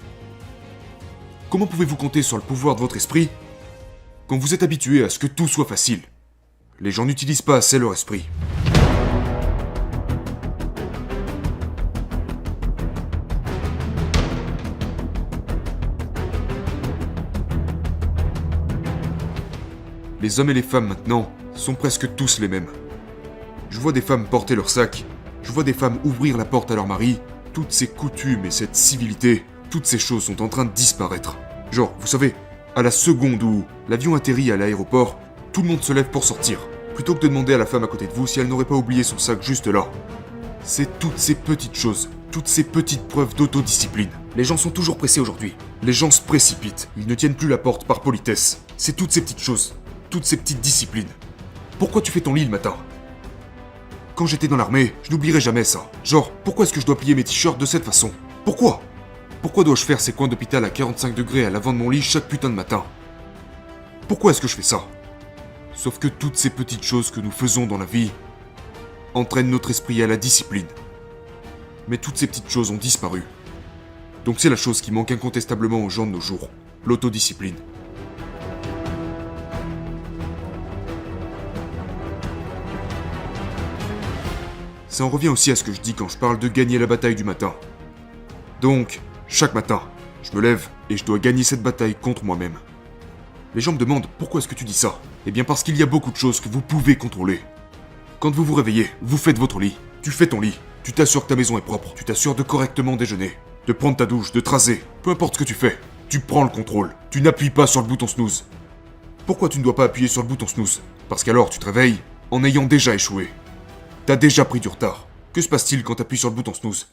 comment pouvez-vous compter sur le pouvoir de votre esprit quand vous êtes habitué à ce que tout soit facile? Les gens n'utilisent pas assez leur esprit. Les hommes et les femmes maintenant sont presque tous les mêmes. Je vois des femmes porter leur sac, je vois des femmes ouvrir la porte à leur mari. Toutes ces coutumes et cette civilité, toutes ces choses sont en train de disparaître. Genre, vous savez, à la seconde où l'avion atterrit à l'aéroport, tout le monde se lève pour sortir, plutôt que de demander à la femme à côté de vous si elle n'aurait pas oublié son sac juste là. C'est toutes ces petites choses, toutes ces petites preuves d'autodiscipline. Les gens sont toujours pressés aujourd'hui. Les gens se précipitent, ils ne tiennent plus la porte par politesse. C'est toutes ces petites choses, toutes ces petites disciplines. Pourquoi tu fais ton lit le matin? Quand j'étais dans l'armée, je n'oublierai jamais ça. Genre, pourquoi est-ce que je dois plier mes t-shirts de cette façon? Pourquoi? Pourquoi dois-je faire ces coins d'hôpital à 45 degrés à l'avant de mon lit chaque putain de matin? Pourquoi est-ce que je fais ça? Sauf que toutes ces petites choses que nous faisons dans la vie entraînent notre esprit à la discipline. Mais toutes ces petites choses ont disparu. Donc c'est la chose qui manque incontestablement aux gens de nos jours, l'autodiscipline. Ça en revient aussi à ce que je dis quand je parle de gagner la bataille du matin. Donc, chaque matin, je me lève et je dois gagner cette bataille contre moi-même. Les gens me demandent pourquoi est-ce que tu dis ça? Eh bien parce qu'il y a beaucoup de choses que vous pouvez contrôler. Quand vous vous réveillez, vous faites votre lit, tu fais ton lit, tu t'assures que ta maison est propre, tu t'assures de correctement déjeuner, de prendre ta douche, de te raser, peu importe ce que tu fais, tu prends le contrôle, tu n'appuies pas sur le bouton snooze. Pourquoi tu ne dois pas appuyer sur le bouton snooze? Parce qu'alors tu te réveilles en ayant déjà échoué. T'as déjà pris du retard. Que se passe-t-il quand t'appuies sur le bouton snooze?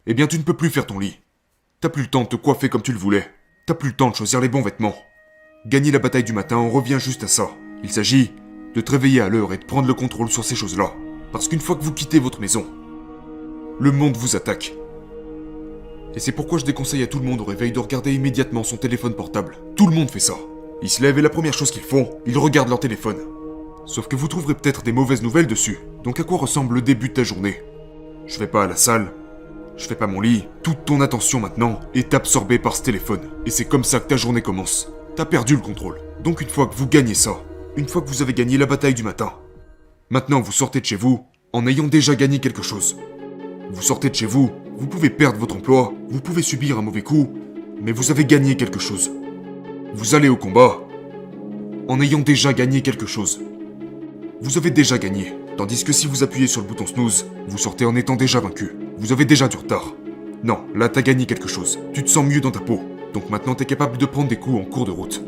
Eh bien, tu ne peux plus faire ton lit. T'as plus le temps de te coiffer comme tu le voulais. T'as plus le temps de choisir les bons vêtements. Gagner la bataille du matin, on revient juste à ça. Il s'agit de te réveiller à l'heure et de prendre le contrôle sur ces choses-là. Parce qu'une fois que vous quittez votre maison, le monde vous attaque. Et c'est pourquoi je déconseille à tout le monde au réveil de regarder immédiatement son téléphone portable. Tout le monde fait ça. Ils se lèvent et la première chose qu'ils font, ils regardent leur téléphone. Sauf que vous trouverez peut-être des mauvaises nouvelles dessus. Donc à quoi ressemble le début de ta journée? Je vais pas à la salle, je fais pas mon lit. Toute ton attention maintenant est absorbée par ce téléphone. Et c'est comme ça que ta journée commence. T'as perdu le contrôle. Donc une fois que vous gagnez ça, une fois que vous avez gagné la bataille du matin, maintenant vous sortez de chez vous en ayant déjà gagné quelque chose. Vous sortez de chez vous, vous pouvez perdre votre emploi, vous pouvez subir un mauvais coup, mais vous avez gagné quelque chose. Vous allez au combat en ayant déjà gagné quelque chose. Vous avez déjà gagné, tandis que si vous appuyez sur le bouton snooze, vous sortez en étant déjà vaincu. Vous avez déjà du retard. Non, là t'as gagné quelque chose. Tu te sens mieux dans ta peau. Donc maintenant t'es capable de prendre des coups en cours de route.